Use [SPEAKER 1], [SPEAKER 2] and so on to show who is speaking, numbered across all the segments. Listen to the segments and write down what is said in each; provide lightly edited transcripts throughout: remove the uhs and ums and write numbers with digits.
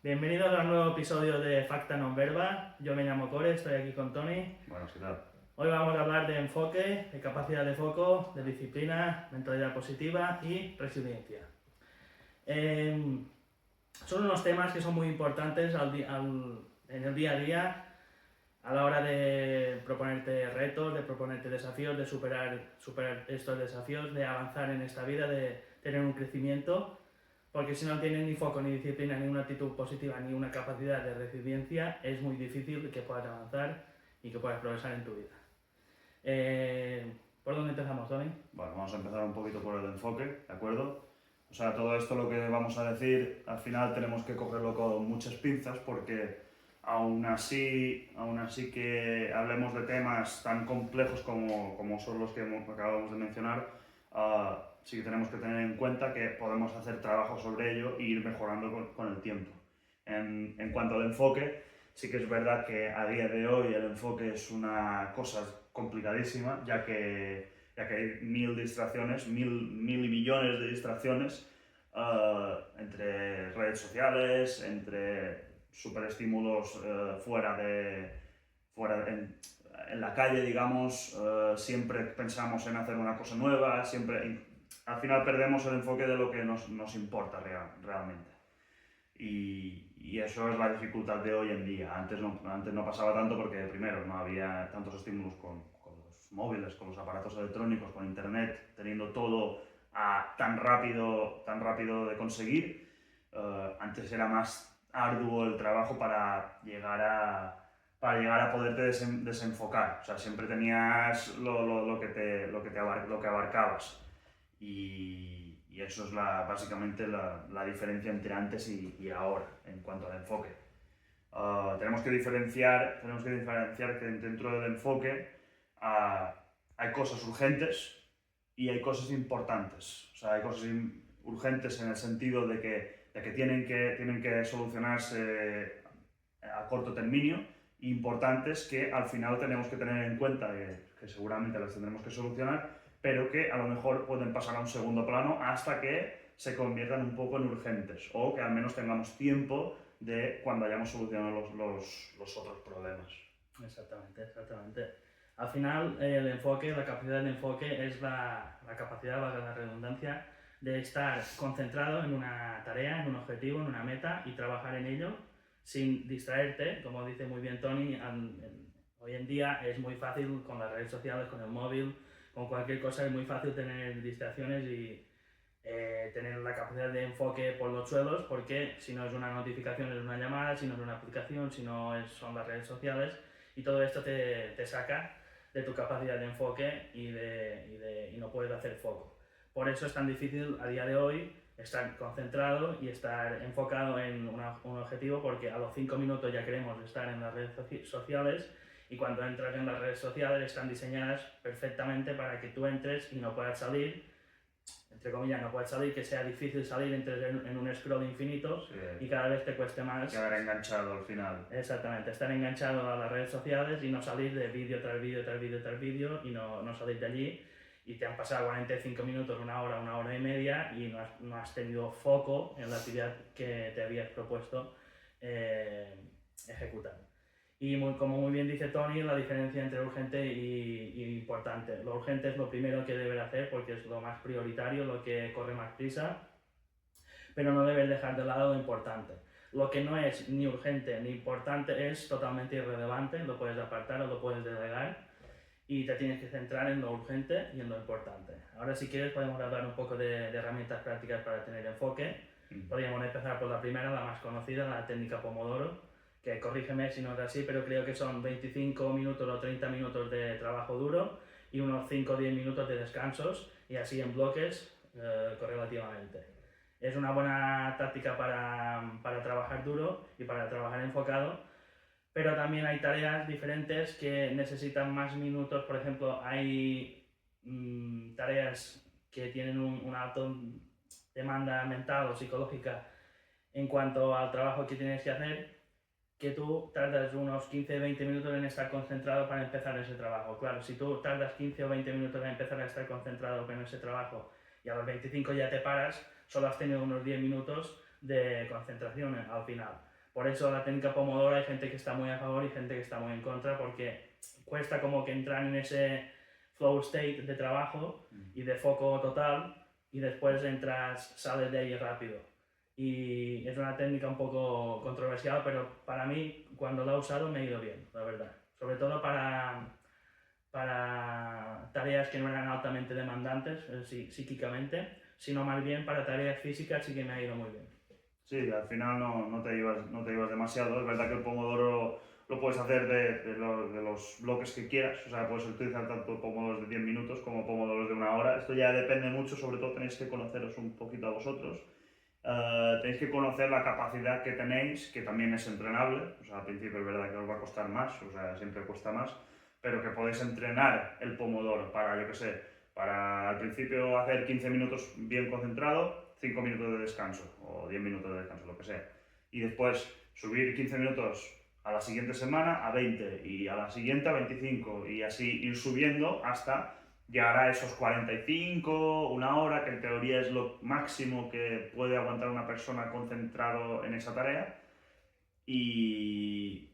[SPEAKER 1] Bienvenidos a un nuevo episodio de Facta Non Verba. Yo me llamo Core, estoy aquí con Tony.
[SPEAKER 2] Bueno, ¿qué tal?
[SPEAKER 1] Hoy vamos a hablar de enfoque, de capacidad de foco, de disciplina, mentalidad positiva y resiliencia. Son unos temas que son muy importantes en el día a día a la hora de proponerte retos, de proponerte desafíos, de superar estos desafíos, de avanzar en esta vida, de tener un crecimiento. Porque si no tienes ni foco, ni disciplina, ni una actitud positiva, ni una capacidad de resiliencia, es muy difícil que puedas avanzar y que puedas progresar en tu vida. ¿Por dónde empezamos, Tony?
[SPEAKER 2] Bueno, vamos a empezar un poquito por el enfoque, ¿de acuerdo? O sea, todo esto lo que vamos a decir, al final tenemos que cogerlo con muchas pinzas porque aún así que hablemos de temas tan complejos como son los que acabamos de mencionar, sí que tenemos que tener en cuenta que podemos hacer trabajo sobre ello e ir mejorando con el tiempo. En cuanto al enfoque, sí que es verdad que a día de hoy el enfoque es una cosa complicadísima, ya que hay mil distracciones, mil y millones de distracciones entre redes sociales, entre superestímulos en la calle, digamos, siempre pensamos en hacer una cosa nueva, al final perdemos el enfoque de lo que nos importa realmente. Y eso es la dificultad de hoy en día. Antes no pasaba tanto porque, primero, no había tantos estímulos con los móviles, con los aparatos electrónicos, con internet, teniendo todo tan rápido de conseguir. Antes era más arduo el trabajo para llegar a poderte desenfocar. O sea, siempre tenías lo que abarcabas. Y eso es básicamente la diferencia entre antes y ahora en cuanto al enfoque. Tenemos que diferenciar que dentro del enfoque hay cosas urgentes y hay cosas importantes. O sea, hay cosas urgentes en el sentido de que tienen que solucionarse a corto término, e importantes que al final tenemos que tener en cuenta que seguramente las tendremos que solucionar, pero que a lo mejor pueden pasar a un segundo plano hasta que se conviertan un poco en urgentes o que al menos tengamos tiempo de cuando hayamos solucionado los otros problemas.
[SPEAKER 1] Exactamente. Al final, el enfoque, la capacidad de enfoque es la capacidad, valga la redundancia, de estar concentrado en una tarea, en un objetivo, en una meta y trabajar en ello sin distraerte. Como dice muy bien Tony, hoy en día es muy fácil con las redes sociales, con el móvil, con cualquier cosa, es muy fácil tener distracciones y tener la capacidad de enfoque por los suelos, porque si no es una notificación es una llamada, si no es una aplicación, si no son las redes sociales, y todo esto te saca de tu capacidad de enfoque y no puedes hacer foco. Por eso es tan difícil a día de hoy estar concentrado y estar enfocado en un objetivo, porque a los 5 minutos ya queremos estar en las redes sociales, y cuando entras en las redes sociales están diseñadas perfectamente para que tú entres y no puedas salir, entre comillas, no puedes salir, que sea difícil salir, entres en un scroll infinito, sí, y cada vez te cueste más.
[SPEAKER 2] Quedar enganchado al final.
[SPEAKER 1] Exactamente, estar enganchado a las redes sociales y no salir de vídeo tras vídeo y no salir de allí. Y te han pasado 45 minutos, una hora y media y no has tenido foco en la actividad que te habías propuesto ejecutar. Y como muy bien dice Tony, la diferencia entre urgente y importante. Lo urgente es lo primero que debes hacer porque es lo más prioritario, lo que corre más prisa, pero no debes dejar de lado lo importante. Lo que no es ni urgente ni importante es totalmente irrelevante, lo puedes apartar o lo puedes delegar y te tienes que centrar en lo urgente y en lo importante. Ahora, si quieres, podemos hablar un poco de herramientas prácticas para tener enfoque. Podríamos empezar por la primera, la más conocida, la técnica Pomodoro, que corrígeme si no es así, pero creo que son 25 minutos o 30 minutos de trabajo duro y unos 5 o 10 minutos de descansos, y así en bloques correlativamente. Es una buena táctica para trabajar duro y para trabajar enfocado, pero también hay tareas diferentes que necesitan más minutos. Por ejemplo, hay tareas que tienen una alta demanda mental o psicológica en cuanto al trabajo que tienes que hacer, que tú tardas unos 15-20 minutos en estar concentrado para empezar ese trabajo. Claro, si tú tardas 15 o 20 minutos en empezar a estar concentrado en ese trabajo y a los 25 ya te paras, solo has tenido unos 10 minutos de concentración al final. Por eso la técnica Pomodoro hay gente que está muy a favor y gente que está muy en contra, porque cuesta como que entrar en ese flow state de trabajo y de foco total, y después sales de ahí rápido. Y es una técnica un poco controversial, pero para mí, cuando la he usado, me ha ido bien, la verdad. Sobre todo para tareas que no eran altamente demandantes psíquicamente, sino más bien para tareas físicas sí que me ha ido muy bien.
[SPEAKER 2] Sí, al final no te llevas demasiado. Es verdad que el Pomodoro lo puedes hacer de los bloques que quieras, o sea, puedes utilizar tanto Pomodoros de 10 minutos como Pomodoros de 1 hora. Esto ya depende mucho, sobre todo tenéis que conoceros un poquito a vosotros. Tenéis que conocer la capacidad que tenéis, que también es entrenable. O sea, al principio es verdad que os va a costar más, o sea, siempre cuesta más, pero que podéis entrenar el Pomodoro para, yo que sé, para al principio hacer 15 minutos bien concentrado, 5 minutos de descanso o 10 minutos de descanso, lo que sea. Y después subir 15 minutos a la siguiente semana a 20 y a la siguiente a 25 y así ir subiendo hasta llegar a esos 45, 1 hora, que en teoría es lo máximo que puede aguantar una persona concentrado en esa tarea y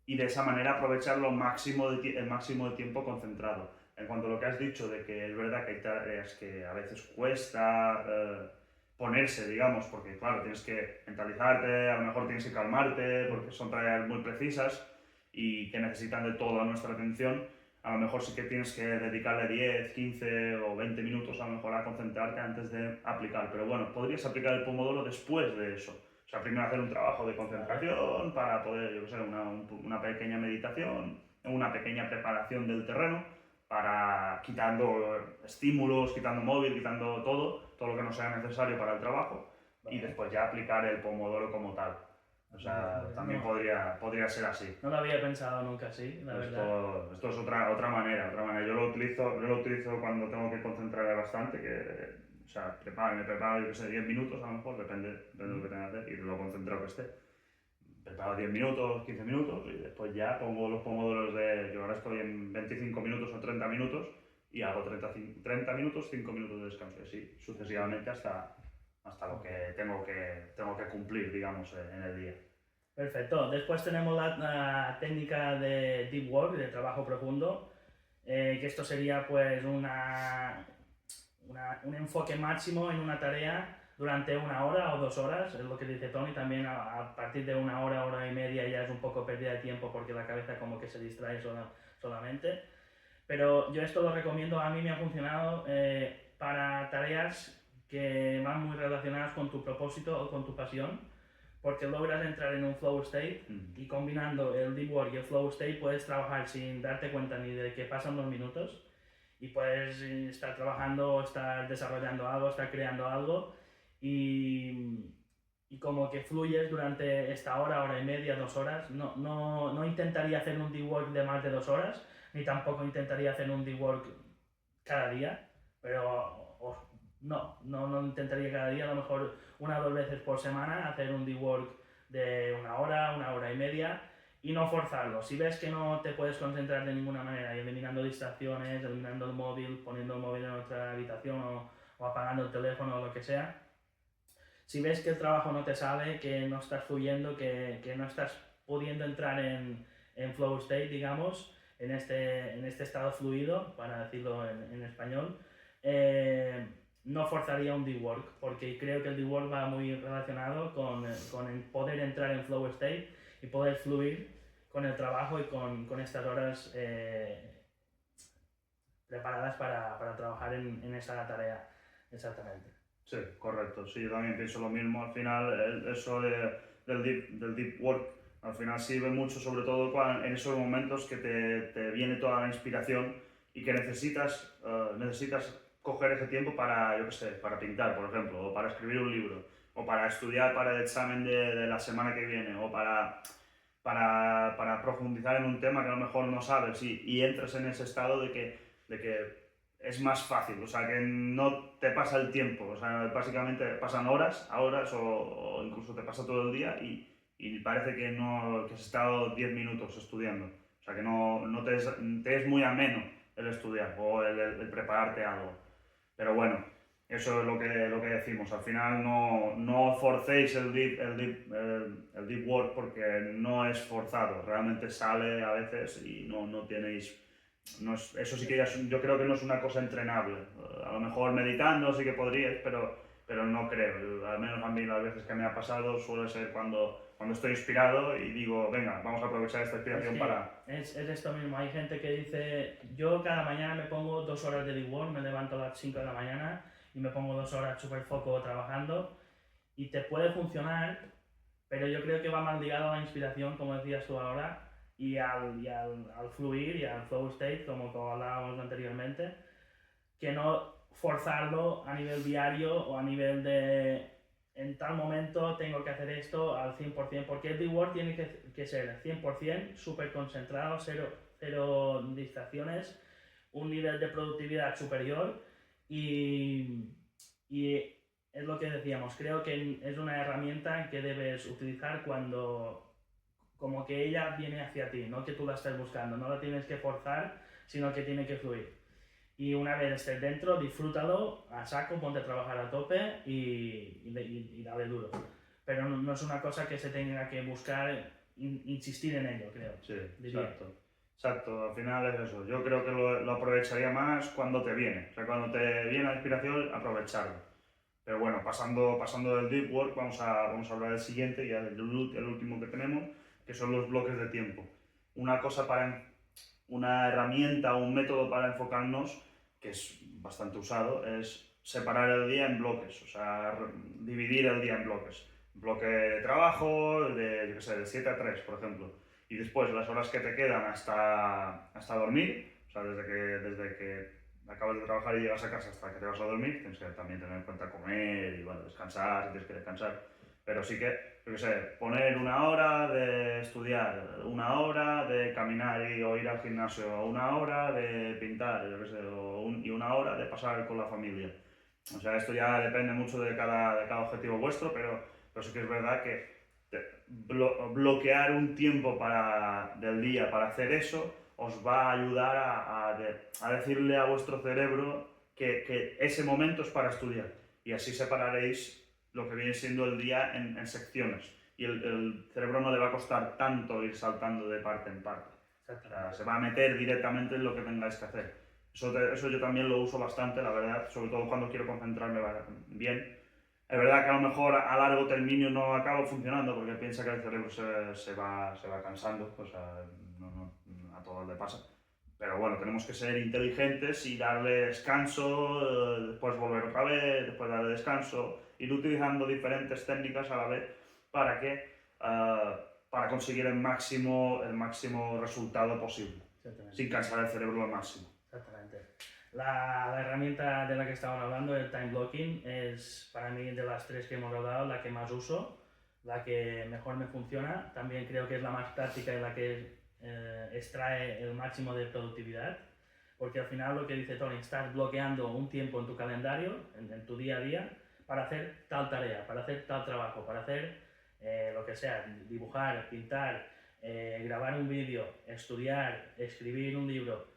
[SPEAKER 2] de esa manera aprovechar el máximo de tiempo concentrado. En cuanto a lo que has dicho de que es verdad que hay tareas que a veces cuesta ponerse, digamos, porque claro, tienes que mentalizarte, a lo mejor tienes que calmarte, porque son tareas muy precisas y que necesitan de toda nuestra atención. A lo mejor sí que tienes que dedicarle 10, 15 o 20 minutos a lo mejor a concentrarte antes de aplicar. Pero bueno, podrías aplicar el Pomodoro después de eso. O sea, primero hacer un trabajo de concentración para poder, yo qué sé, una pequeña meditación, una pequeña preparación del terreno, para quitando estímulos, quitando móvil, quitando todo lo que no sea necesario para el trabajo, y después ya aplicar el Pomodoro como tal. O sea, también podría ser así.
[SPEAKER 1] No lo había pensado nunca así, la verdad.
[SPEAKER 2] Esto es otra manera. Yo lo utilizo cuando tengo que concentrarme bastante, o sea, me preparo, yo que sé, 10 minutos a lo mejor, depende de lo que tenga que hacer y de lo concentrado que esté. Preparo 10 minutos, 15 minutos y después ya pongo los pomodoros yo ahora estoy en 25 minutos o 30 minutos y hago 30 minutos, 5 minutos de descanso y así sucesivamente hasta lo que tengo que cumplir, digamos, en el día.
[SPEAKER 1] Perfecto. Después tenemos la técnica de deep work, de trabajo profundo, que esto sería pues un enfoque máximo en una tarea durante 1 hora o 2 horas, es lo que dice Tony. También a partir de 1 hora, 1 hora y media ya es un poco pérdida de tiempo porque la cabeza como que se distrae solamente. Pero yo esto lo recomiendo, a mí me ha funcionado para tareas que van muy relacionadas con tu propósito o con tu pasión, porque logras entrar en un flow state y combinando el deep work y el flow state puedes trabajar sin darte cuenta ni de que pasan 2 minutos y puedes estar trabajando, estar desarrollando algo, estar creando algo y como que fluyes durante esta hora, hora y media, 2 horas. No intentaría hacer un deep work de más de 2 horas, ni tampoco intentaría hacer un deep work cada día, pero no intentaría cada día, a lo mejor 1 o 2 veces por semana hacer un deep work de 1 hora, 1 hora y media y no forzarlo. Si ves que no te puedes concentrar de ninguna manera, eliminando distracciones, eliminando el móvil, poniendo el móvil en otra habitación o apagando el teléfono o lo que sea, si ves que el trabajo no te sale, que no estás fluyendo, que no estás pudiendo entrar en flow state, digamos, en este estado fluido, para decirlo en español, no forzaría un deep work, porque creo que el deep work va muy relacionado con el poder entrar en flow state y poder fluir con el trabajo y con estas horas preparadas para trabajar en esa tarea. Exactamente.
[SPEAKER 2] Sí, correcto. Sí, yo también pienso lo mismo. Al final, eso del deep work, al final sirve mucho, sobre todo en esos momentos que te viene toda la inspiración y que necesitas coger ese tiempo para, yo qué sé, para pintar, por ejemplo, o para escribir un libro, o para estudiar para el examen de la semana que viene, o para profundizar en un tema que a lo mejor no sabes y entras en ese estado de que es más fácil, o sea, que no te pasa el tiempo, o sea, básicamente pasan horas o incluso te pasa todo el día y parece que has estado 10 minutos estudiando, o sea, que no te es muy ameno el estudiar o el prepararte algo. Pero bueno, eso es lo que decimos. Al final no forcéis el deep work porque no es forzado. Realmente sale a veces y no tenéis... eso sí que yo creo que no es una cosa entrenable. A lo mejor meditando sí que podríais, pero no creo. Al menos a mí las veces que me ha pasado suele ser cuando estoy inspirado y digo, venga, vamos a aprovechar esta inspiración para...
[SPEAKER 1] Es esto mismo, hay gente que dice, yo cada mañana me pongo 2 horas de deep work, me levanto a las 5 de la mañana y me pongo 2 horas super foco trabajando y te puede funcionar, pero yo creo que va más ligado a la inspiración, como decías tú ahora, y al fluir y al flow state, como hablábamos anteriormente, que no forzarlo a nivel diario o a nivel de en tal momento tengo que hacer esto al 100%, porque el D-Word tiene que ser 100%, súper concentrado, cero distracciones, un nivel de productividad superior y es lo que decíamos, creo que es una herramienta que debes utilizar cuando como que ella viene hacia ti, no que tú la estés buscando, no la tienes que forzar, sino que tiene que fluir. Y una vez estés dentro, disfrútalo a saco, ponte a trabajar a tope y dale duro. Pero no es una cosa que se tenga que buscar, insistir en ello, creo.
[SPEAKER 2] Sí,
[SPEAKER 1] diría.
[SPEAKER 2] exacto. Exacto, al final es eso. Yo creo que lo aprovecharía más cuando te viene. O sea, cuando te viene la inspiración, aprovecharlo. Pero bueno, pasando del deep work, vamos a hablar del siguiente, ya el último que tenemos, que son los bloques de tiempo. Una herramienta o un método para enfocarnos, que es bastante usado, es separar el día en bloques, o sea, dividir el día en bloques. Bloque de trabajo, yo qué sé, de 7 a 3, por ejemplo. Y después las horas que te quedan hasta dormir, o sea, desde que acabas de trabajar y llegas a casa hasta que te vas a dormir, tienes que también tener en cuenta comer y bueno, descansar si tienes que descansar. Pero sí que, yo qué sé, poner una hora de estudiar, una hora de caminar o ir al gimnasio, una hora de pintar, yo qué sé, y una hora de pasar con la familia. O sea, esto ya depende mucho de cada objetivo vuestro, pero sí que es verdad que bloquear un tiempo del día para hacer eso os va a ayudar a decirle a vuestro cerebro que ese momento es para estudiar. Y así separaréis lo que viene siendo el día en secciones. Y el cerebro no le va a costar tanto ir saltando de parte en parte. O sea, se va a meter directamente en lo que tengáis que hacer. Eso yo también lo uso bastante, la verdad, sobre todo cuando quiero concentrarme bien. Es verdad que a lo mejor a largo término no acaba funcionando porque piensa que el cerebro se va cansando, o sea, a todos le pasa. Pero bueno, tenemos que ser inteligentes y darle descanso, después volver otra vez, después darle descanso, ir utilizando diferentes técnicas a la vez para para conseguir el máximo resultado posible, sin cansar el cerebro al máximo.
[SPEAKER 1] Exactamente. La herramienta de la que estaban hablando, el time blocking, es para mí de las 3 que hemos hablado la que más uso, la que mejor me funciona. También creo que es la más práctica y la que extrae el máximo de productividad, porque al final lo que dice Tony, estás bloqueando un tiempo en tu calendario, en tu día a día, para hacer tal tarea, para hacer tal trabajo, para hacer lo que sea, dibujar, pintar, grabar un vídeo, estudiar, escribir un libro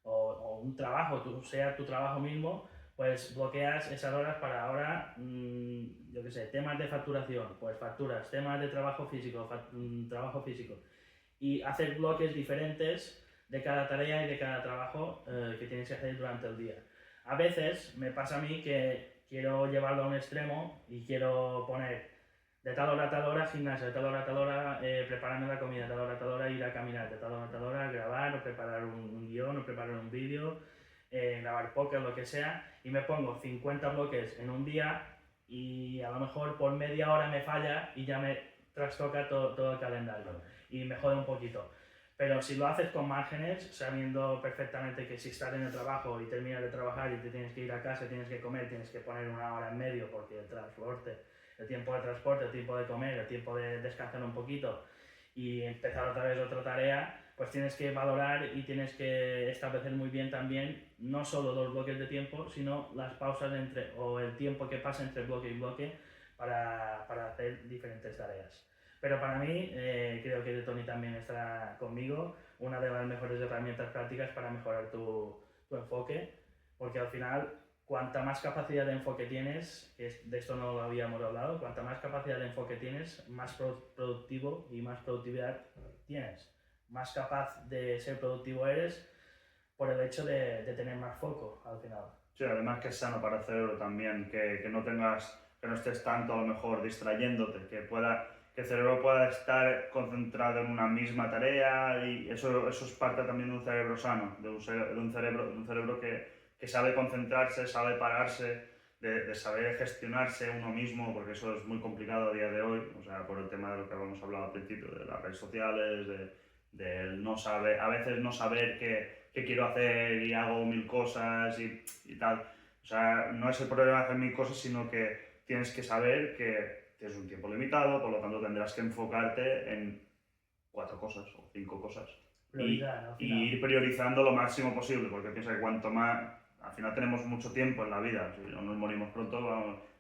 [SPEAKER 1] o un trabajo, sea tu trabajo mismo, pues bloqueas esas horas para ahora, yo qué sé, temas de facturación, pues facturas, temas de trabajo físico, trabajo físico y hacer bloques diferentes de cada tarea y de cada trabajo que tienes que hacer durante el día. A veces me pasa a mí que quiero llevarlo a un extremo y quiero poner de tal hora a tal hora gimnasio, de tal hora a tal hora prepararme la comida, de tal hora a tal hora ir a caminar, de tal hora a tal hora grabar o preparar un guión o preparar un vídeo, grabar podcast, lo que sea, y me pongo 50 bloques en un día y a lo mejor por media hora me falla y ya me trastoca todo el calendario y me jode un poquito. Pero si lo haces con márgenes, sabiendo perfectamente que si estás en el trabajo y terminas de trabajar y te tienes que ir a casa, tienes que comer, tienes que poner una hora en medio porque el transporte, el tiempo de transporte, el tiempo de comer, el tiempo de descansar un poquito y empezar otra vez otra tarea, pues tienes que valorar y tienes que establecer muy bien también no solo los bloques de tiempo, sino las pausas o el tiempo que pasa entre bloque y bloque para hacer diferentes tareas. Pero para mí, creo que Tony también estará conmigo, una de las mejores herramientas prácticas para mejorar tu enfoque, porque al final cuanta más capacidad de enfoque tienes, de esto no lo habíamos hablado, cuanta más capacidad de enfoque tienes, más productivo y más productividad tienes. Más capaz de ser productivo eres por el hecho de tener más foco al final.
[SPEAKER 2] Sí, además que es sano para el cerebro también, que no estés tanto a lo mejor distrayéndote, que el cerebro pueda estar concentrado en una misma tarea, y eso es parte también de un cerebro sano, de un cerebro que sabe concentrarse, sabe pararse, de saber gestionarse uno mismo, porque eso es muy complicado a día de hoy, o sea, por el tema de lo que habíamos hablado al principio, de las redes sociales, de no saber, a veces no saber qué quiero hacer y hago mil cosas y tal. O sea, no es el problema de hacer mil cosas, sino que tienes que saber que tienes un tiempo limitado, por lo tanto tendrás que enfocarte en 4 cosas o 5 cosas.
[SPEAKER 1] Prioridad,
[SPEAKER 2] y ir priorizando lo máximo posible, porque piensa que cuanto más, al final tenemos mucho tiempo en la vida, si no nos morimos pronto,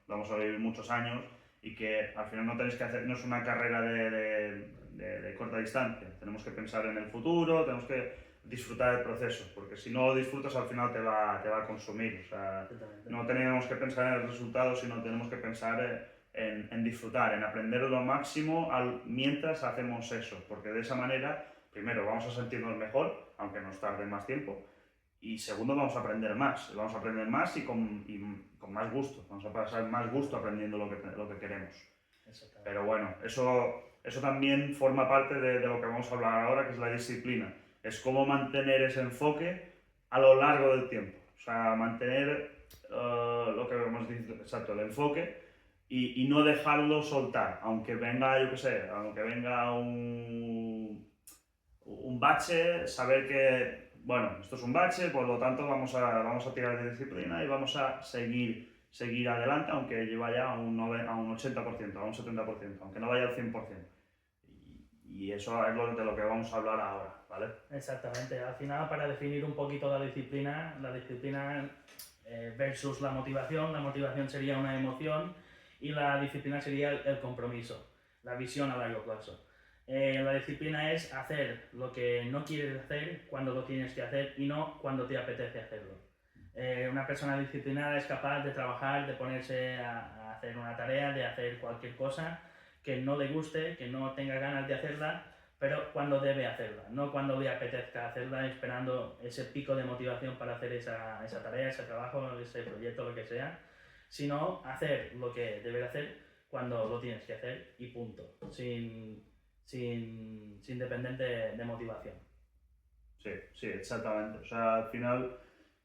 [SPEAKER 2] vamos a vivir muchos años, y que al final no tenéis que hacer, no es una carrera de corta distancia, tenemos que pensar en el futuro, tenemos que disfrutar del proceso, porque si no lo disfrutas al final te va a consumir, o sea, no tenemos que pensar en el resultado, sino tenemos que pensar en disfrutar, en aprender lo máximo mientras hacemos eso, porque de esa manera, primero, vamos a sentirnos mejor, aunque nos tarde más tiempo, y segundo, vamos a aprender más y con más gusto, vamos a pasar más gusto aprendiendo lo que queremos. Pero bueno, eso también forma parte de lo que vamos a hablar ahora, que es la disciplina. Es cómo mantener ese enfoque a lo largo del tiempo. O sea, mantener lo que hemos dicho, exacto, el enfoque y no dejarlo soltar. Aunque venga, yo qué sé, aunque venga un bache, saber que, bueno, esto es un bache, por lo tanto vamos a tirar de disciplina y vamos a seguir adelante, aunque lleva ya a un 80%, a un 70%, aunque no vaya al 100%. Y eso es de lo que vamos a hablar ahora, ¿vale?
[SPEAKER 1] Exactamente. Al final, para definir un poquito la disciplina versus la motivación sería una emoción y la disciplina sería el compromiso, la visión a largo plazo. La disciplina es hacer lo que no quieres hacer cuando lo tienes que hacer y no cuando te apetece hacerlo. Una persona disciplinada es capaz de trabajar, de ponerse a hacer una tarea, de hacer cualquier cosa que no le guste, que no tenga ganas de hacerla, pero cuando debe hacerla, no cuando le apetezca hacerla, esperando ese pico de motivación para hacer esa tarea, ese trabajo, ese proyecto, lo que sea, sino hacer lo que debe hacer cuando lo tienes que hacer y punto, sin depender de motivación.
[SPEAKER 2] Sí, exactamente. O sea, al final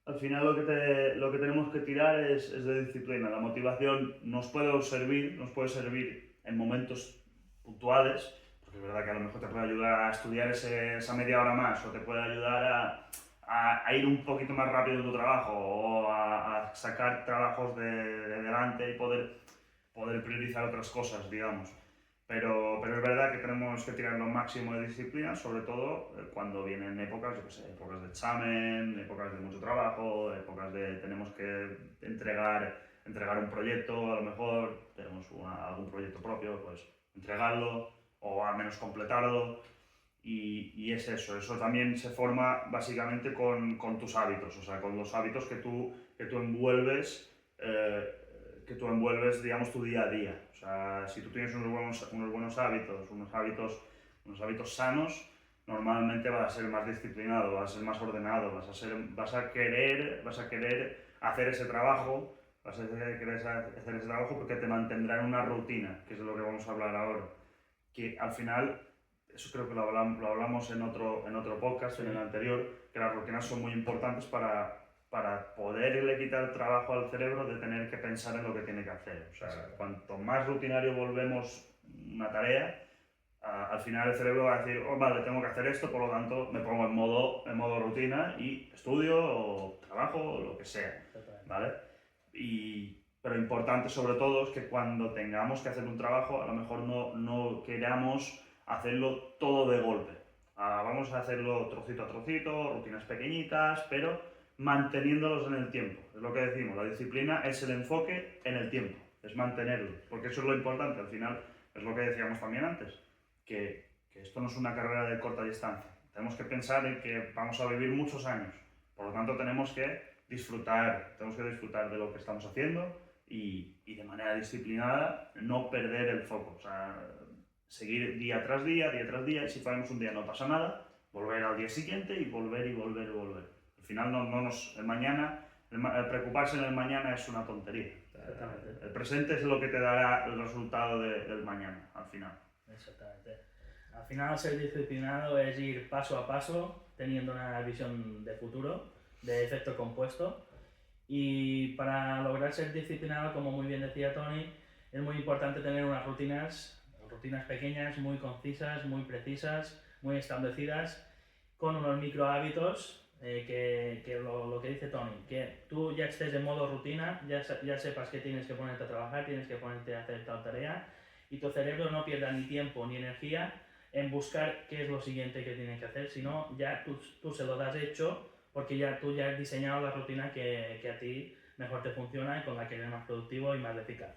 [SPEAKER 2] lo que tenemos que tirar es de disciplina. La motivación nos puede servir en momentos puntuales, porque es verdad que a lo mejor te puede ayudar a estudiar esa media hora más, o te puede ayudar a ir un poquito más rápido en tu trabajo, o a sacar trabajos de delante y poder priorizar otras cosas, digamos. Pero es verdad que tenemos que tirar lo máximo de disciplina, sobre todo cuando vienen épocas, yo qué sé, épocas de examen, épocas de mucho trabajo, épocas de tenemos que entregar un proyecto, a lo mejor tenemos algún proyecto propio, pues entregarlo o al menos completarlo. Y es eso también se forma básicamente con tus hábitos, o sea, con los hábitos que tú envuelves. Que tú envuelves, digamos, tu día a día. O sea, si tú tienes unos buenos hábitos, unos hábitos sanos, normalmente vas a ser más disciplinado, vas a ser más ordenado, vas a querer hacer ese trabajo, porque te mantendrá en una rutina, que es de lo que vamos a hablar ahora. Que al final, eso creo que lo hablamos en otro podcast, en el anterior, que las rutinas son muy importantes para poderle quitar el trabajo al cerebro de tener que pensar en lo que tiene que hacer. O sea, cuanto más rutinario volvemos una tarea, al final el cerebro va a decir, oh, vale, tengo que hacer esto, por lo tanto me pongo en modo rutina y estudio o trabajo o lo que sea, ¿vale? Pero importante sobre todo es que cuando tengamos que hacer un trabajo, a lo mejor no queramos hacerlo todo de golpe. Vamos a hacerlo trocito a trocito, rutinas pequeñitas, pero manteniéndolos en el tiempo. Es lo que decimos, la disciplina es el enfoque en el tiempo, es mantenerlo, porque eso es lo importante, al final es lo que decíamos también antes, que esto no es una carrera de corta distancia, tenemos que pensar en que vamos a vivir muchos años, por lo tanto tenemos que tenemos que disfrutar de lo que estamos haciendo y de manera disciplinada no perder el foco. O sea, seguir día tras día, y si fallamos un día no pasa nada, volver al día siguiente y volver. Al final el preocuparse en el mañana es una tontería.
[SPEAKER 1] Exactamente.
[SPEAKER 2] El presente es lo que te dará el resultado del mañana, al final.
[SPEAKER 1] Exactamente. Al final ser disciplinado es ir paso a paso, teniendo una visión de futuro, de efecto compuesto. Y para lograr ser disciplinado, como muy bien decía Tony, es muy importante tener unas rutinas pequeñas, muy concisas, muy precisas, muy establecidas, con unos micro hábitos que lo que dice Tony, que tú ya estés en modo rutina, ya sepas que tienes que ponerte a trabajar, tienes que ponerte a hacer tal tarea, y tu cerebro no pierda ni tiempo ni energía en buscar qué es lo siguiente que tienes que hacer, sino ya tú se lo das hecho, porque tú ya has diseñado la rutina que a ti mejor te funciona y con la que eres más productivo y más eficaz.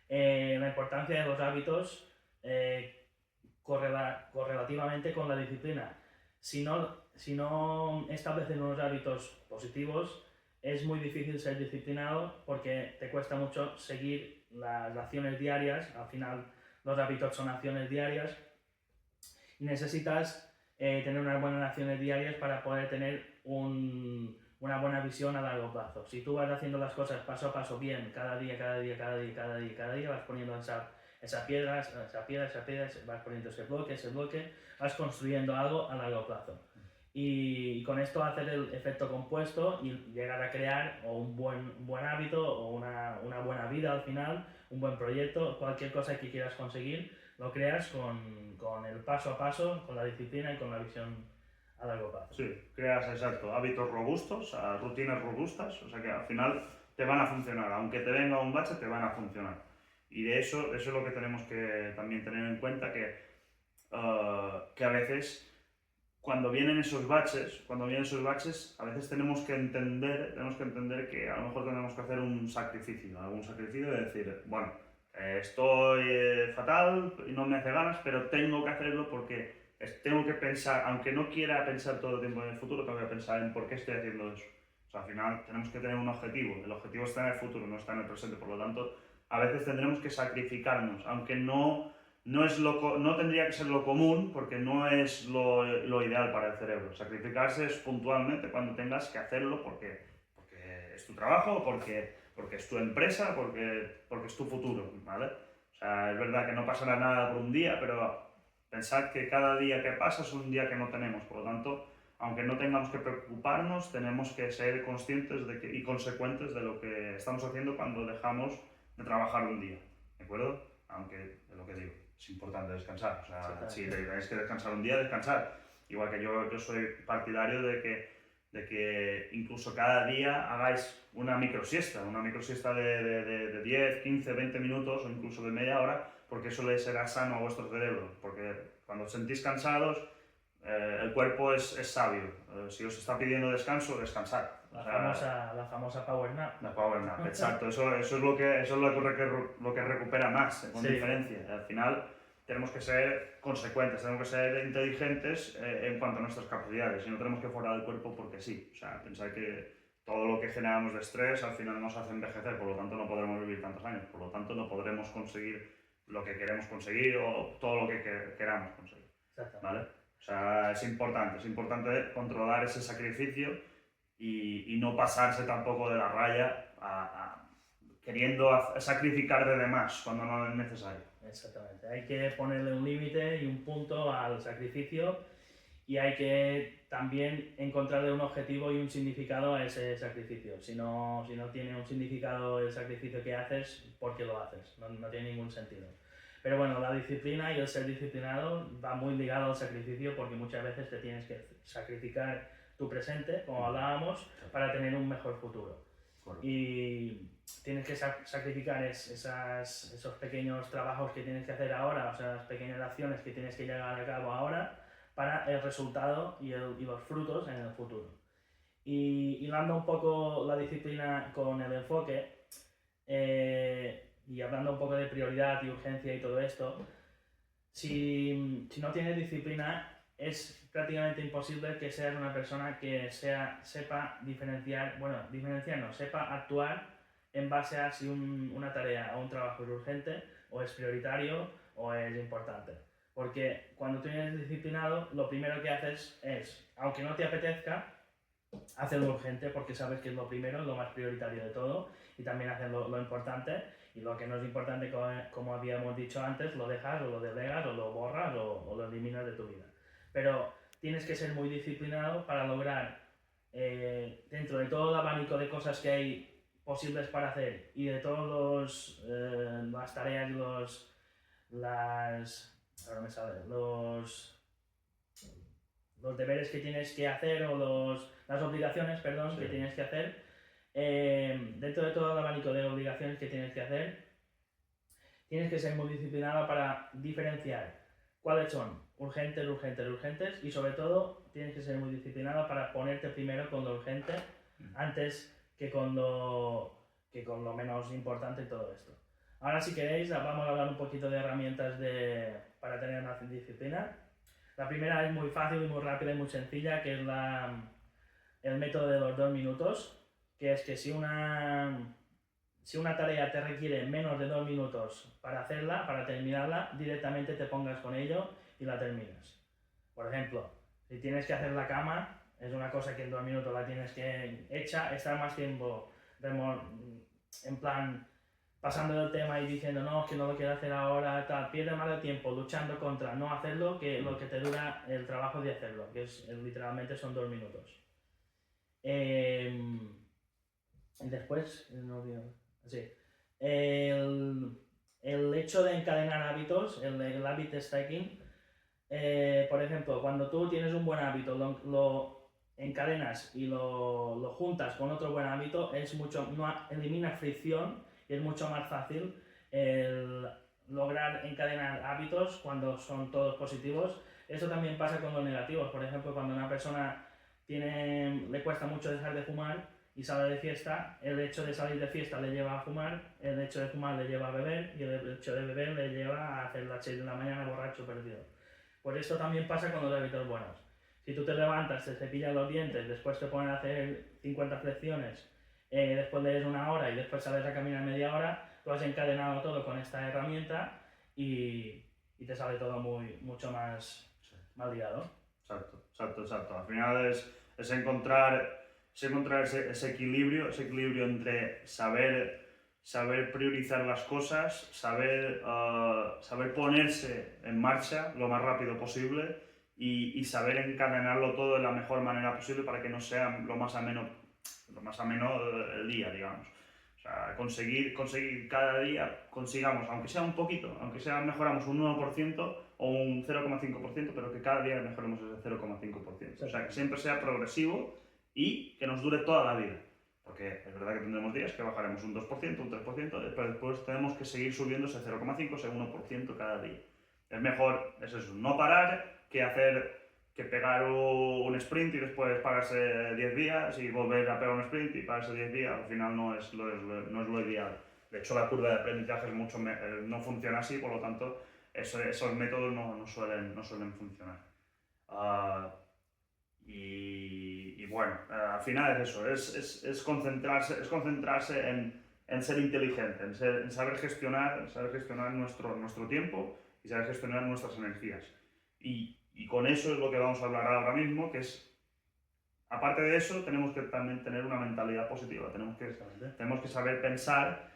[SPEAKER 1] La importancia de los hábitos correlativamente con la disciplina. Si no estableces unos hábitos positivos, es muy difícil ser disciplinado porque te cuesta mucho seguir las acciones diarias. Al final los hábitos son acciones diarias y necesitas tener unas buenas acciones diarias para poder tener una buena visión a largo plazo. Si tú vas haciendo las cosas paso a paso bien, cada día, vas poniendo esa piedra, vas poniendo ese bloque, vas construyendo algo a largo plazo. Y con esto hacer el efecto compuesto y llegar a crear o un buen hábito o una buena vida al final, un buen proyecto, cualquier cosa que quieras conseguir, lo creas con el paso a paso, con la disciplina y con la visión a largo plazo.
[SPEAKER 2] Sí, creas, exacto, hábitos robustos, rutinas robustas, o sea que al final te van a funcionar, aunque te venga un bache, te van a funcionar. Y de eso es lo que tenemos que también tener en cuenta, que a veces cuando vienen esos baches, a veces tenemos que entender que a lo mejor tenemos que hacer algún sacrificio de decir, bueno, estoy fatal y no me hace ganas, pero tengo que hacerlo porque tengo que pensar, aunque no quiera pensar todo el tiempo en el futuro, tengo que pensar en por qué estoy haciendo eso. O sea, al final tenemos que tener un objetivo, el objetivo está en el futuro, no está en el presente, por lo tanto, a veces tendremos que sacrificarnos, aunque no tendría que ser lo común, porque no es lo ideal para el cerebro. Sacrificarse es puntualmente cuando tengas que hacerlo porque es tu trabajo, porque es tu empresa, porque es tu futuro, ¿vale? O sea, es verdad que no pasará nada por un día, pero pensad que cada día que pasa es un día que no tenemos, por lo tanto, aunque no tengamos que preocuparnos, tenemos que ser conscientes y consecuentes de lo que estamos haciendo cuando dejamos de trabajar un día, ¿de acuerdo? Aunque, es lo que digo, es importante descansar, o sea, si tenéis que descansar un día, descansar. Igual que yo soy partidario de que incluso cada día hagáis una microsiesta de 10, 15, 20 minutos o incluso de media hora, porque eso le será sano a vuestro cerebro, porque cuando os sentís cansados, el cuerpo es sabio. Si os está pidiendo descanso, descansad.
[SPEAKER 1] La famosa Power Nap.
[SPEAKER 2] La Power Nap, exacto. Eso es lo que recupera más, con diferencia. Al final tenemos que ser consecuentes, tenemos que ser inteligentes en cuanto a nuestras capacidades y no tenemos que forzar el cuerpo porque sí. O sea, pensar que todo lo que generamos de estrés al final nos hace envejecer, por lo tanto no podremos vivir tantos años, por lo tanto no podremos conseguir lo que queremos conseguir o todo lo que queramos conseguir. ¿Vale? O sea, es importante controlar ese sacrificio y no pasarse tampoco de la raya queriendo sacrificar de demás cuando no es necesario.
[SPEAKER 1] Exactamente, hay que ponerle un límite y un punto al sacrificio y hay que también encontrarle un objetivo y un significado a ese sacrificio. Si no tiene un significado el sacrificio que haces, ¿por qué lo haces? No tiene ningún sentido. Pero bueno, la disciplina y el ser disciplinado va muy ligado al sacrificio porque muchas veces te tienes que sacrificar tu presente, como hablábamos, para tener un mejor futuro.
[SPEAKER 2] Correcto.
[SPEAKER 1] Y tienes que sacrificar esos pequeños trabajos que tienes que hacer ahora, o sea, las pequeñas acciones que tienes que llevar a cabo ahora para el resultado y los frutos en el futuro. Y hilando un poco la disciplina con el enfoque, y hablando un poco de prioridad y urgencia y todo esto, si no tienes disciplina, es prácticamente imposible que seas una persona que sepa diferenciar, bueno, diferenciar no, sepa actuar en base a si una tarea o un trabajo es urgente o es prioritario o es importante. Porque cuando tú eres disciplinado, lo primero que haces es, aunque no te apetezca, hacerlo urgente porque sabes que es lo primero, lo más prioritario de todo, y también hacer lo importante, y lo que no es importante, como habíamos dicho antes, lo dejas o lo delegas o lo borras o lo eliminas de tu vida. Pero tienes que ser muy disciplinado para lograr, dentro de todo el abanico de cosas que hay posibles para hacer y de todas las tareas y ahora me sale, los deberes que tienes que hacer o las obligaciones, perdón,
[SPEAKER 2] Sí.
[SPEAKER 1] que tienes que hacer, dentro de todo el abanico de obligaciones que tienes que hacer, tienes que ser muy disciplinado para diferenciar cuáles son urgentes, urgentes, urgentes, y sobre todo tienes que ser muy disciplinado para ponerte primero con lo urgente antes que con lo menos importante y todo esto. Ahora, si queréis, vamos a hablar un poquito de herramientas para tener una disciplina. La primera es muy fácil y muy rápida y muy sencilla, que es el método de los 2 minutos, que es que si una tarea te requiere menos de 2 minutos para hacerla, para terminarla, directamente te pongas con ello y la terminas. Por ejemplo, si tienes que hacer la cama, es una cosa que en 2 minutos la tienes que hecha, estar más tiempo en plan pasando del tema y diciendo no, es que no lo quiero hacer ahora, tal, pierde más de tiempo luchando contra no hacerlo que lo que te dura el trabajo de hacerlo, que literalmente son 2 minutos. Después, no olvido. Sí. El hecho de encadenar hábitos, el habit stacking, por ejemplo, cuando tú tienes un buen hábito, lo encadenas y lo juntas con otro buen hábito, elimina fricción y es mucho más fácil el lograr encadenar hábitos cuando son todos positivos. Eso también pasa con los negativos. Por ejemplo, cuando a una persona le cuesta mucho dejar de fumar y sale de fiesta, el hecho de salir de fiesta le lleva a fumar, el hecho de fumar le lleva a beber y el hecho de beber le lleva a hacer las 6 de la mañana borracho perdido. Pues esto también pasa con los hábitos buenos. Si tú te levantas, te cepillas los dientes, después te pones a hacer 50 flexiones, después lees 1 hora y después sales a caminar media hora, tú has encadenado todo con esta herramienta y te sale todo mucho más liado.
[SPEAKER 2] Exacto. Al final es encontrar ese equilibrio entre saber priorizar las cosas, saber ponerse en marcha lo más rápido posible y saber encadenarlo todo de la mejor manera posible para que no sea lo más ameno el día, digamos. O sea, conseguir cada día, consigamos, aunque sea un poquito, mejoramos un 1% o un 0,5%, pero que cada día mejoremos ese 0,5%. O sea, que siempre sea progresivo y que nos dure toda la vida. Porque es verdad que tendremos días que bajaremos un 2%, un 3%, pero después tenemos que seguir subiendo ese 0,5, ese 1% cada día. Es mejor, eso, no parar que pegar un sprint y después pararse 10 días y volver a pegar un sprint y pararse 10 días. Al final no es lo ideal. De hecho, la curva de aprendizaje no funciona así, por lo tanto, esos métodos no suelen funcionar. Y bueno, al final es eso, es concentrarse en ser inteligente, en saber gestionar nuestro tiempo y saber gestionar nuestras energías. Y con eso es lo que vamos a hablar ahora mismo, que es, aparte de eso, tenemos que también tener una mentalidad positiva, tenemos que saber pensar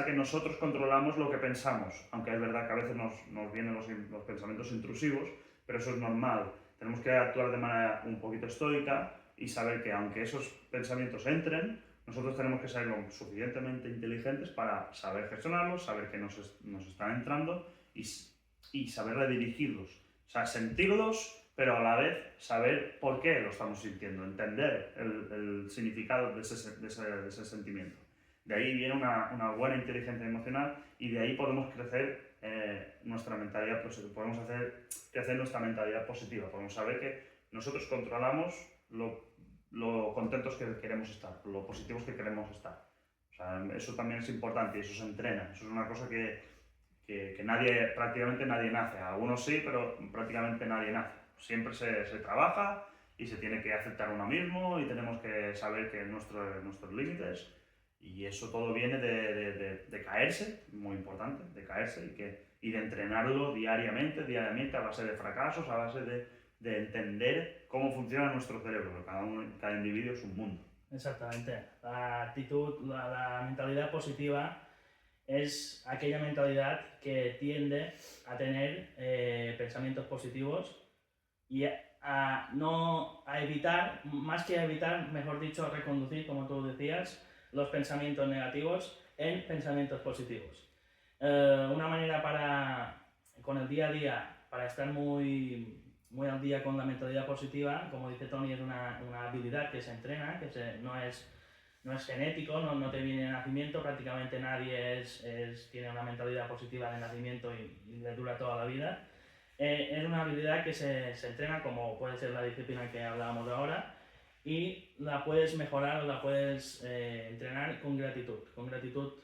[SPEAKER 2] que nosotros controlamos lo que pensamos, aunque es verdad que a veces nos vienen los pensamientos intrusivos, pero eso es normal. Tenemos que actuar de manera un poquito estoica y saber que aunque esos pensamientos entren, nosotros tenemos que ser lo suficientemente inteligentes para saber gestionarlos, saber que nos están entrando y saber redirigirlos. O sea, sentirlos, pero a la vez saber por qué lo estamos sintiendo, entender el significado de ese sentimiento. De ahí viene una buena inteligencia emocional y de ahí podemos crecer nuestra mentalidad positiva, podemos hacer crecer nuestra mentalidad positiva, podemos saber que nosotros controlamos lo contentos que queremos estar, lo positivos que queremos estar. O sea, eso también es importante y eso se entrena, eso es una cosa que prácticamente nadie nace. Algunos sí, pero prácticamente nadie nace. siempre se trabaja y se tiene que aceptar uno mismo y tenemos que saber que nuestros límites, y eso todo viene de caerse, muy importante, de caerse y de entrenarlo diariamente a base de fracasos, a base de entender cómo funciona nuestro cerebro. Cada individuo es un mundo.
[SPEAKER 1] Exactamente. La actitud, la mentalidad positiva es aquella mentalidad que tiende a tener pensamientos positivos y a evitar, más que a evitar, mejor dicho, a reconducir, como tú decías, los pensamientos negativos en pensamientos positivos. Una manera con el día a día, para estar muy al día con la mentalidad positiva, como dice Tony, es una habilidad que se entrena, no es genético, no te viene de nacimiento, prácticamente nadie tiene una mentalidad positiva de nacimiento y le dura toda la vida. Es una habilidad que se entrena, como puede ser la disciplina que hablábamos ahora, y la puedes mejorar o la puedes entrenar con gratitud. Con gratitud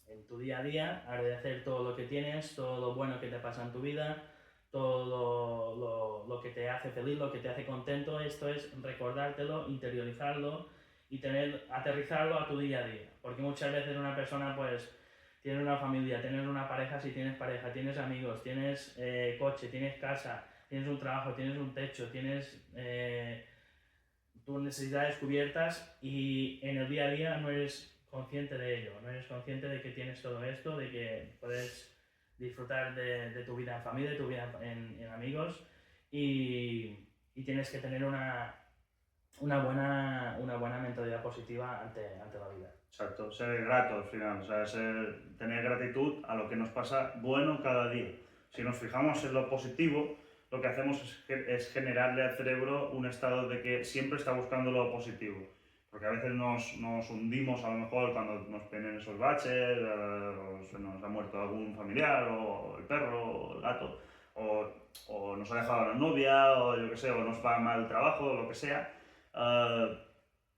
[SPEAKER 1] en tu día a día, agradecer todo lo que tienes, todo lo bueno que te pasa en tu vida, todo lo que te hace feliz, lo que te hace contento. Esto es recordártelo, interiorizarlo y aterrizarlo a tu día a día. Porque muchas veces una persona pues tiene una familia, tienes una pareja si tienes pareja, tienes amigos, tienes coche, tienes casa, tienes un trabajo, tienes un techo, tienes tus necesidades cubiertas, y en el día a día no eres consciente de ello, no eres consciente de que tienes todo esto, de que puedes disfrutar de tu vida en familia, de tu vida en amigos, y tienes que tener una buena mentalidad positiva ante la vida.
[SPEAKER 2] Exacto, ser grato al final, o sea, tener gratitud a lo que nos pasa bueno cada día. Si nos fijamos en lo positivo, lo que hacemos es generarle al cerebro un estado de que siempre está buscando lo positivo. Porque a veces nos hundimos a lo mejor cuando nos vienen esos baches, o se nos ha muerto algún familiar, o el perro, o el gato, o nos ha dejado la novia, o yo qué sé, o nos va mal el trabajo, o lo que sea.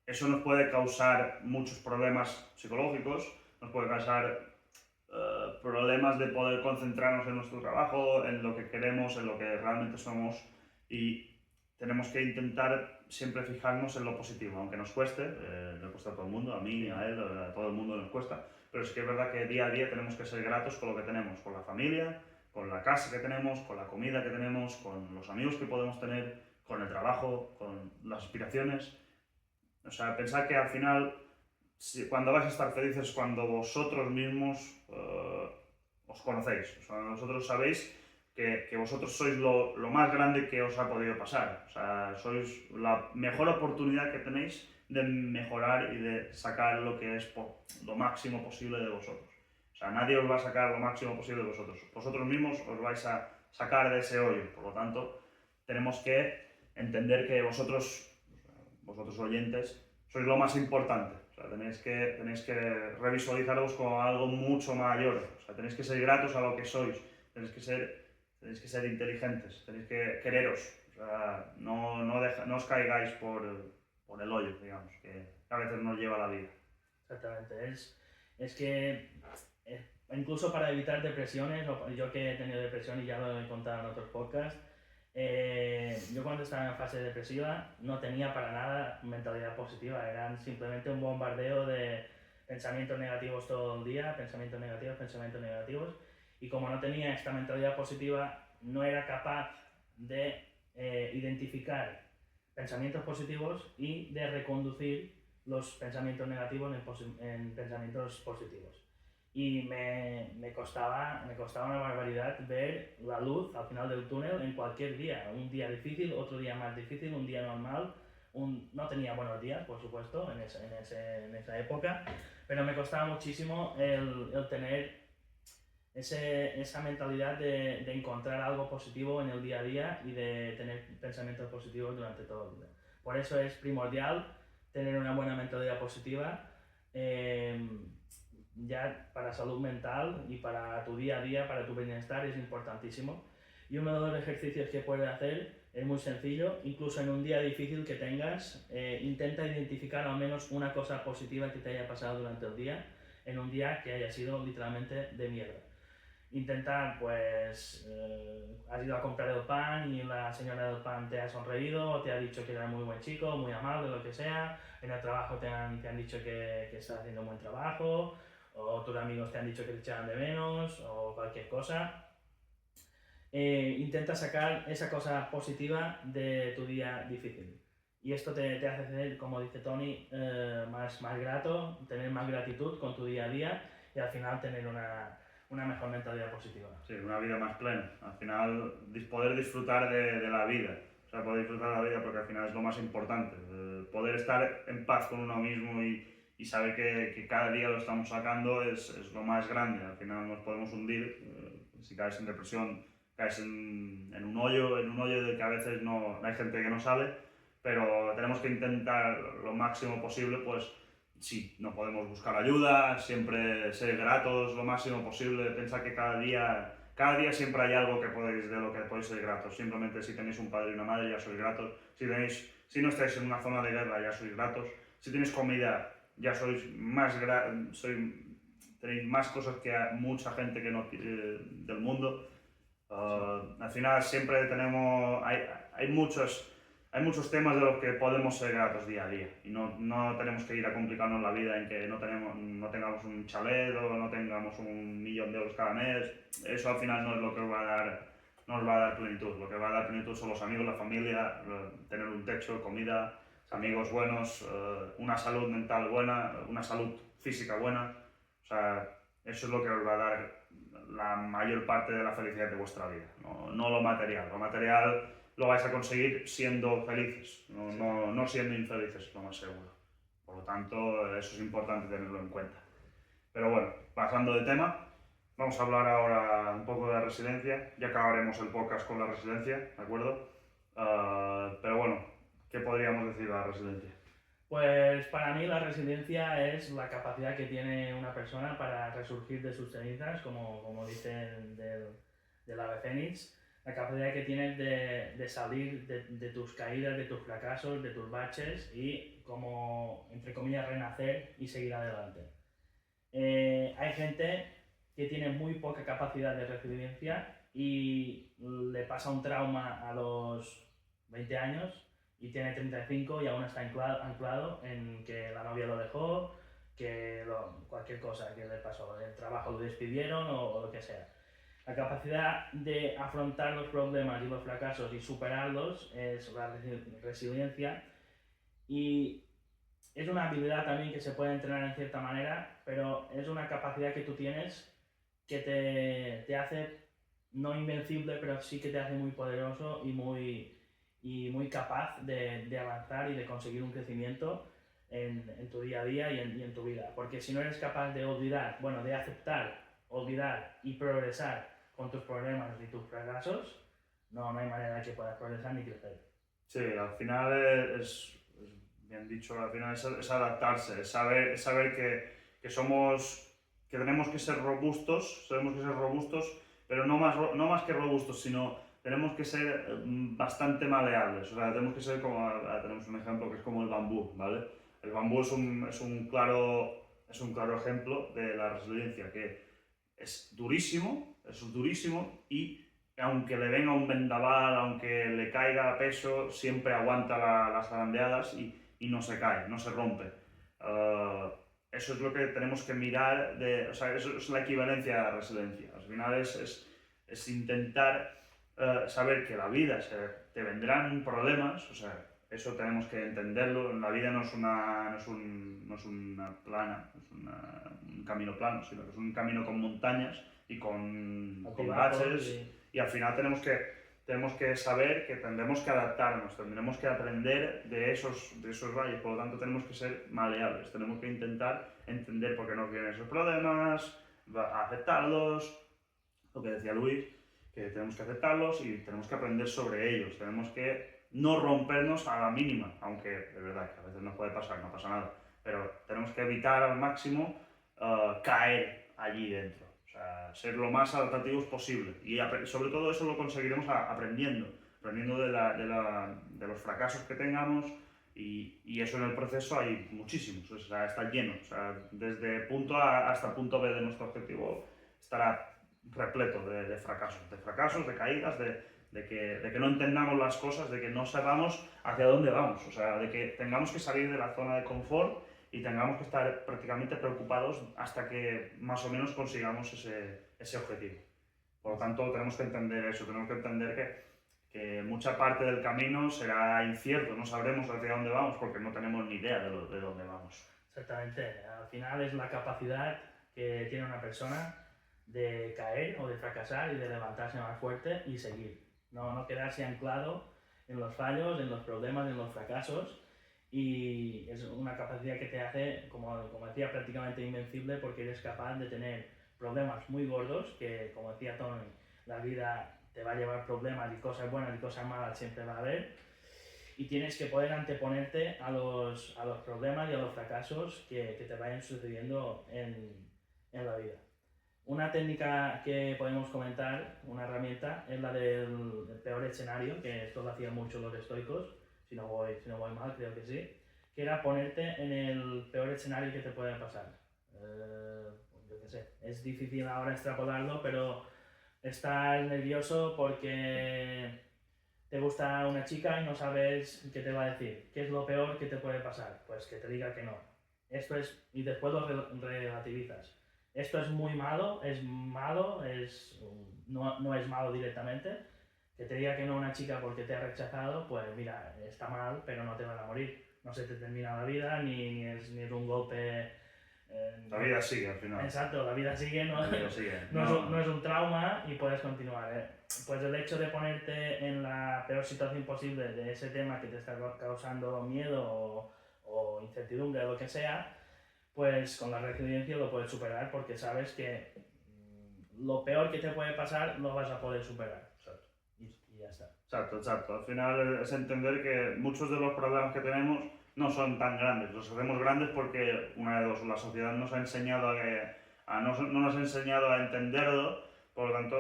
[SPEAKER 2] Eso nos puede causar muchos problemas psicológicos, nos puede causar problemas de poder concentrarnos en nuestro trabajo, en lo que queremos, en lo que realmente somos, y tenemos que intentar siempre fijarnos en lo positivo, aunque nos cueste, le cuesta a todo el mundo, a mí, a él, a todo el mundo nos cuesta, pero sí que es verdad que día a día tenemos que ser gratos con lo que tenemos, con la familia, con la casa que tenemos, con la comida que tenemos, con los amigos que podemos tener, con el trabajo, con las aspiraciones. O sea, pensar que al final, cuando vais a estar felices, cuando vosotros mismos os conocéis. O sea, vosotros sabéis que vosotros sois lo más grande que os ha podido pasar. O sea, sois la mejor oportunidad que tenéis de mejorar y de sacar lo que es lo máximo posible de vosotros. O sea, nadie os va a sacar lo máximo posible de vosotros. Vosotros mismos os vais a sacar de ese hoyo. Por lo tanto, tenemos que entender que vosotros oyentes, sois lo más importante. O sea, tenéis que revisualizaros como algo mucho mayor. O sea, tenéis que ser gratos a lo que sois. Tenéis que ser inteligentes. Tenéis que quereros. O sea, no os caigáis por el hoyo, digamos, que a veces nos lleva la vida.
[SPEAKER 1] Exactamente. Es que incluso para evitar depresiones, yo que he tenido depresión y ya lo he contado en otros podcasts, yo cuando estaba en fase depresiva no tenía para nada mentalidad positiva, eran simplemente un bombardeo de pensamientos negativos todo el día, pensamientos negativos, y como no tenía esta mentalidad positiva, no era capaz de identificar pensamientos positivos y de reconducir los pensamientos negativos en pensamientos positivos. Y me costaba una barbaridad ver la luz al final del túnel en cualquier día. Un día difícil, otro día más difícil, un día normal. No tenía buenos días, por supuesto, en esa época, pero me costaba muchísimo el tener esa mentalidad de encontrar algo positivo en el día a día y de tener pensamientos positivos durante todo el día. Por eso es primordial tener una buena mentalidad positiva, ya para salud mental y para tu día a día, para tu bienestar, es importantísimo. Y uno de los ejercicios que puedes hacer es muy sencillo, incluso en un día difícil que tengas, intenta identificar al menos una cosa positiva que te haya pasado durante el día, en un día que haya sido literalmente de mierda. intentar, pues, has ido a comprar el pan y la señora del pan te ha sonreído o te ha dicho que eres muy buen chico, muy amable, lo que sea. En el trabajo te han dicho que estás haciendo un buen trabajo, o tus amigos te han dicho que te echaban de menos, o cualquier cosa. Intenta sacar esa cosa positiva de tu día difícil. Y esto te hace ser, como dice Tony, más grato, tener más gratitud con tu día a día y al final tener una mejor mentalidad positiva.
[SPEAKER 2] Sí, una vida más plena. Al final, poder disfrutar de la vida. O sea, poder disfrutar de la vida porque al final es lo más importante. Poder estar en paz con uno mismo y saber que cada día lo estamos sacando es lo más grande. Al final nos podemos hundir. Si caes en depresión, caes en un hoyo del que a veces no hay gente que no sale, pero tenemos que intentar lo máximo posible, pues sí, no podemos buscar ayuda, siempre ser gratos lo máximo posible, pensar que cada día siempre hay algo de lo que podéis ser gratos. Simplemente si tenéis un padre y una madre ya sois gratos, si no estáis en una zona de guerra ya sois gratos, si tenéis comida ya tenéis más cosas que mucha gente que no del mundo. Al final siempre hay muchos temas de los que podemos ser gratos día a día y no tenemos que ir a complicarnos la vida en que no tengamos un chalet o no tengamos 1.000.000 de euros cada mes. Eso al final no es lo que nos va a dar plenitud. Lo que va a dar plenitud son los amigos, la familia, tener un techo, comida, amigos buenos, una salud mental buena, una salud física buena. O sea, eso es lo que os va a dar la mayor parte de la felicidad de vuestra vida, no lo material. Lo material lo vais a conseguir siendo felices, no siendo infelices, lo más seguro. Por lo tanto, eso es importante tenerlo en cuenta. Pero bueno, pasando de tema, vamos a hablar ahora un poco de la resiliencia. Ya acabaremos el podcast con la resiliencia, ¿de acuerdo? Pero bueno, ¿qué podríamos decir de la resiliencia?
[SPEAKER 1] Pues para mí la resiliencia es la capacidad que tiene una persona para resurgir de sus cenizas, como dicen del ave fénix, la capacidad que tienes de salir de tus caídas, de tus fracasos, de tus baches y como, entre comillas, renacer y seguir adelante. Hay gente que tiene muy poca capacidad de resiliencia y le pasa un trauma a los 20 años y tiene 35 y aún está anclado en que la novia lo dejó, cualquier cosa que le pasó, el trabajo lo despidieron o lo que sea. La capacidad de afrontar los problemas y los fracasos y superarlos es la resiliencia y es una habilidad también que se puede entrenar en cierta manera, pero es una capacidad que tú tienes que te hace no invencible, pero sí que te hace muy poderoso y muy capaz de avanzar y de conseguir un crecimiento en tu día a día y en tu vida. Porque si no eres capaz de de aceptar, olvidar y progresar con tus problemas y tus fracasos, no hay manera que puedas progresar ni crecer.
[SPEAKER 2] Sí, al final es bien dicho, al final es adaptarse, es saber que tenemos que ser robustos, pero no más que robustos, sino tenemos que ser bastante maleables. O sea, tenemos que ser tenemos un ejemplo que es como el bambú, ¿vale? El bambú es un claro ejemplo de la resiliencia, que es durísimo y aunque le venga un vendaval, aunque le caiga peso, siempre aguanta las zarandeadas y no se cae, no se rompe. Eso es lo que tenemos que mirar, o sea, eso es la equivalencia de la resiliencia. Al final es intentar saber que la vida te vendrán problemas, o sea, eso tenemos que entenderlo. La vida no es un camino plano, sino que es un camino con montañas y con baches. Y al final tenemos que saber que tendremos que adaptarnos, tendremos que aprender de esos valles. Por lo tanto, tenemos que ser maleables, tenemos que intentar entender por qué nos vienen esos problemas, aceptarlos, lo que decía Luis, que tenemos que aceptarlos y tenemos que aprender sobre ellos. Tenemos que no rompernos a la mínima, aunque es verdad que a veces nos puede pasar, no pasa nada, pero tenemos que evitar al máximo caer allí dentro. O sea, ser lo más adaptativos posible y sobre todo eso lo conseguiremos aprendiendo de los fracasos que tengamos y eso en el proceso hay muchísimos, o sea, está lleno, o sea, desde punto A hasta punto B de nuestro objetivo estará repleto de fracasos, de caídas, de que no entendamos las cosas, de que no sepamos hacia dónde vamos, o sea, de que tengamos que salir de la zona de confort y tengamos que estar prácticamente preocupados hasta que más o menos consigamos ese objetivo. Por lo tanto, tenemos que entender eso, tenemos que entender que mucha parte del camino será incierto, no sabremos hacia dónde vamos porque no tenemos ni idea de dónde vamos.
[SPEAKER 1] Exactamente, al final es la capacidad que tiene una persona de caer o de fracasar y de levantarse más fuerte y seguir. No quedarse anclado en los fallos, en los problemas, en los fracasos, y es una capacidad que te hace, como decía, prácticamente invencible porque eres capaz de tener problemas muy gordos, que como decía Tony, la vida te va a llevar problemas y cosas buenas y cosas malas siempre va a haber, y tienes que poder anteponerte a los problemas y a los fracasos que te vayan sucediendo en la vida. Una técnica que podemos comentar, una herramienta, es la del peor escenario, que esto lo hacían mucho los estoicos, si no voy mal, creo que sí, que era ponerte en el peor escenario que te pueda pasar. Yo qué sé, es difícil ahora extrapolarlo, pero estás nervioso porque te gusta una chica y no sabes qué te va a decir. ¿Qué es lo peor que te puede pasar? Pues que te diga que no. Esto es, y después lo relativizas. Esto es muy malo, no es malo directamente. Que te diga que no una chica porque te ha rechazado, pues mira, está mal, pero no te van a morir. No se te termina la vida, ni es un golpe.
[SPEAKER 2] La vida sigue al final.
[SPEAKER 1] Exacto, la vida sigue, no,
[SPEAKER 2] La vida sigue.
[SPEAKER 1] no es un trauma y puedes continuar. Pues el hecho de ponerte en la peor situación posible de ese tema que te está causando miedo o incertidumbre o lo que sea, pues con la resiliencia lo puedes superar porque sabes que lo peor que te puede pasar lo vas a poder superar. Y ya está.
[SPEAKER 2] Exacto. Al final es entender que muchos de los problemas que tenemos no son tan grandes. Los hacemos grandes porque, una de dos, la sociedad nos ha enseñado no nos ha enseñado a entenderlo, por lo tanto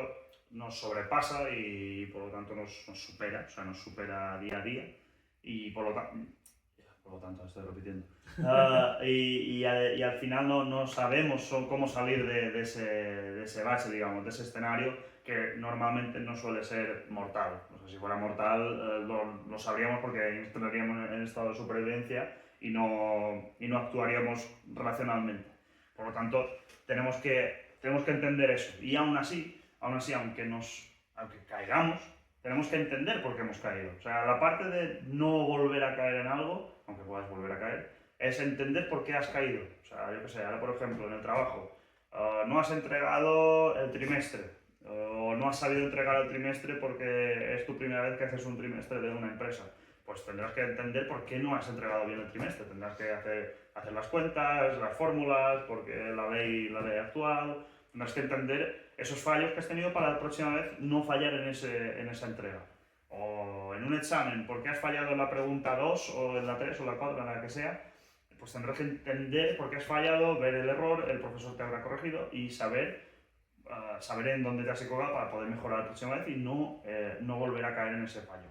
[SPEAKER 2] nos sobrepasa y por lo tanto nos supera, o sea, nos supera día a día y por lo tanto, estoy repitiendo. Y al final no sabemos cómo salir de ese bache, digamos, de ese escenario que normalmente no suele ser mortal. O sea, si fuera mortal lo sabríamos porque entraríamos en estado de supervivencia y no actuaríamos racionalmente. Por lo tanto, tenemos que entender eso. Y aún así aunque caigamos, tenemos que entender por qué hemos caído. O sea, la parte de no volver a caer en algo, aunque puedas volver a caer, es entender por qué has caído. O sea, yo qué sé, ahora por ejemplo en el trabajo, no has entregado el trimestre, o no has sabido entregar el trimestre porque es tu primera vez que haces un trimestre de una empresa. Pues tendrás que entender por qué no has entregado bien el trimestre. Tendrás que hacer las cuentas, las fórmulas, porque la ley actual. Tendrás que entender esos fallos que has tenido para la próxima vez no fallar en esa entrega. O en un examen, porque has fallado en la pregunta 2 o en la 3 o la 4, en la que sea, pues tendrás que entender por qué has fallado, ver el error, el profesor te habrá corregido y saber en dónde te has equivocado para poder mejorar la próxima vez y no volver a caer en ese fallo.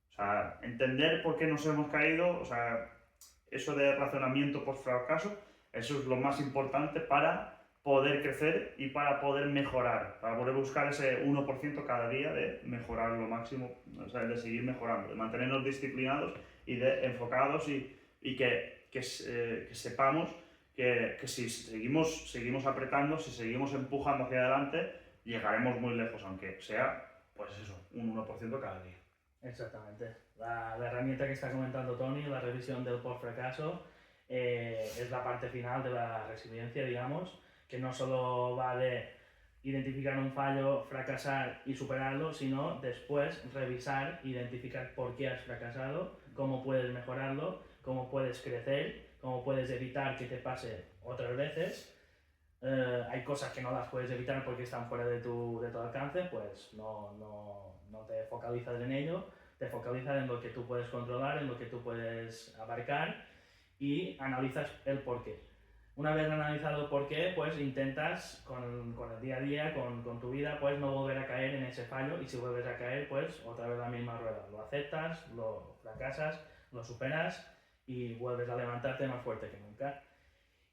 [SPEAKER 2] O sea, entender por qué nos hemos caído, o sea, eso de razonamiento post-fracaso, eso es lo más importante para poder crecer y para poder mejorar, para poder buscar ese 1% cada día de mejorar lo máximo, o sea, de seguir mejorando, de mantenernos disciplinados y de enfocados y que sepamos que si seguimos apretando, si seguimos empujando hacia adelante, llegaremos muy lejos, aunque sea, pues eso, un 1% cada día.
[SPEAKER 1] Exactamente. La herramienta que está comentando Tony, la revisión del post-fracaso, es la parte final de la resiliencia, digamos, que no solo va de identificar un fallo, fracasar y superarlo, sino después revisar, identificar por qué has fracasado, cómo puedes mejorarlo, cómo puedes crecer, cómo puedes evitar que te pase otras veces. Hay cosas que no las puedes evitar porque están fuera de tu alcance, pues no te focalizas en ello, te focalizas en lo que tú puedes controlar, en lo que tú puedes abarcar y analizas el porqué. Una vez analizado el porqué, pues intentas con el día a día, con tu vida, pues no volver a caer en ese fallo, y si vuelves a caer, pues otra vez la misma rueda. Lo aceptas, lo fracasas, lo superas y vuelves a levantarte más fuerte que nunca.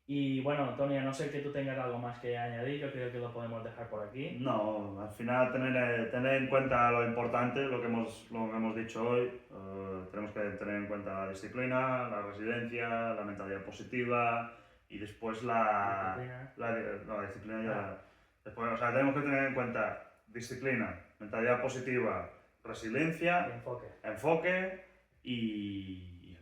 [SPEAKER 1] Y bueno, Tony, a no ser que tú tengas algo más que añadir, yo creo que lo podemos dejar por aquí.
[SPEAKER 2] No, al final tener en cuenta lo importante, lo que hemos dicho hoy. Tenemos que tener en cuenta la disciplina, la resiliencia, la mentalidad positiva y después
[SPEAKER 1] Disciplina.
[SPEAKER 2] la disciplina ya. Después, o sea, tenemos que tener en cuenta disciplina, mentalidad positiva, resiliencia, enfoque y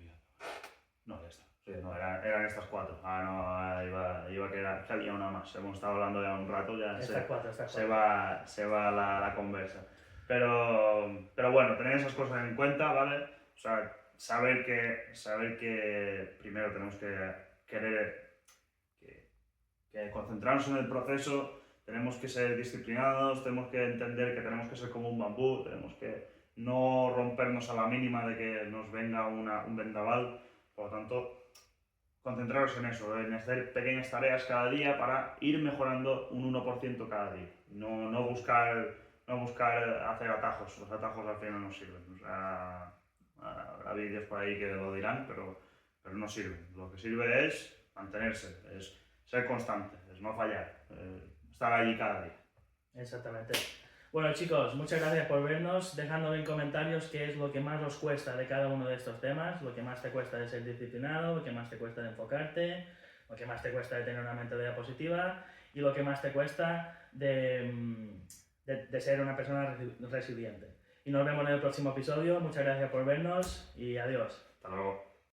[SPEAKER 2] no, ya está. Sí, no, eran estas 4. Iba a quedar, había una más. Hemos estado hablando ya un rato, ya
[SPEAKER 1] Estas 4.
[SPEAKER 2] se va la conversa. Pero bueno, tener esas cosas en cuenta, ¿vale? O sea, saber que primero tenemos que querer que concentrarnos en el proceso, tenemos que ser disciplinados, tenemos que entender que tenemos que ser como un bambú, tenemos que no rompernos a la mínima de que nos venga un vendaval. Por lo tanto, concentraros en eso, en hacer pequeñas tareas cada día para ir mejorando un 1% cada día. No buscar hacer atajos, los atajos al final no sirven. O sea, habrá vídeos por ahí que lo dirán, pero no sirven. Lo que sirve es mantenerse, es ser constante, es no fallar, estar allí cada día.
[SPEAKER 1] Exactamente. Bueno chicos, muchas gracias por vernos, dejadnos en comentarios qué es lo que más os cuesta de cada uno de estos temas, lo que más te cuesta de ser disciplinado, lo que más te cuesta de enfocarte, lo que más te cuesta de tener una mentalidad positiva y lo que más te cuesta de ser una persona resiliente. Y nos vemos en el próximo episodio, muchas gracias por vernos y adiós.
[SPEAKER 2] Hasta luego.